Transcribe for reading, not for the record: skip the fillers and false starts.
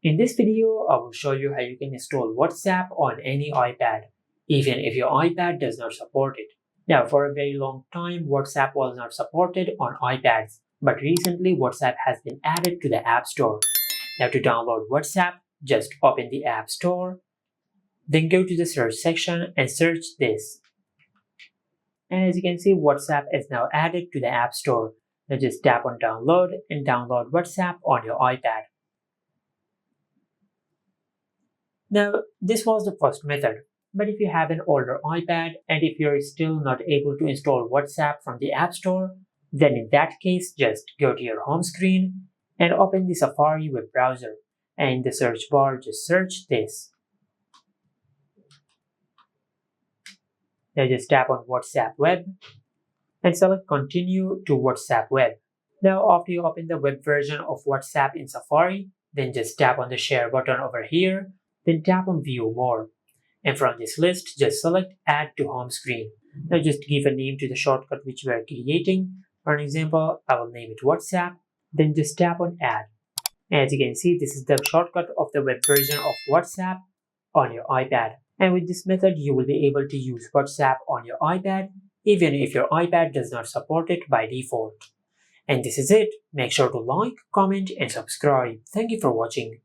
In this video, I will show you how you can install WhatsApp on any iPad, even if your iPad does not support it. Now, for a very long time, WhatsApp was not supported on iPads, but recently WhatsApp has been added to the App Store. Now, to download WhatsApp, just open the App Store, then go to the search section and search this. And as you can see, WhatsApp is now added to the App Store. Now just tap on download and download WhatsApp on your iPad. Now, this was the first method, but if you have an older iPad and if you're still not able to install WhatsApp from the App Store, then in that case, just go to your home screen and open the Safari web browser. And in the search bar, just search this. Now just tap on WhatsApp Web and select Continue to WhatsApp Web. Now, after you open the web version of WhatsApp in Safari, then just tap on the Share button over here, then tap on View More. And from this list, just select Add to Home Screen. Now just give a name to the shortcut which we are creating. For an example, I will name it WhatsApp, then just tap on Add. As you can see, this is the shortcut of the web version of WhatsApp on your iPad. And with this method, you will be able to use WhatsApp on your iPad, even if your iPad does not support it by default. And this is it. Make sure to like, comment, and subscribe. Thank you for watching.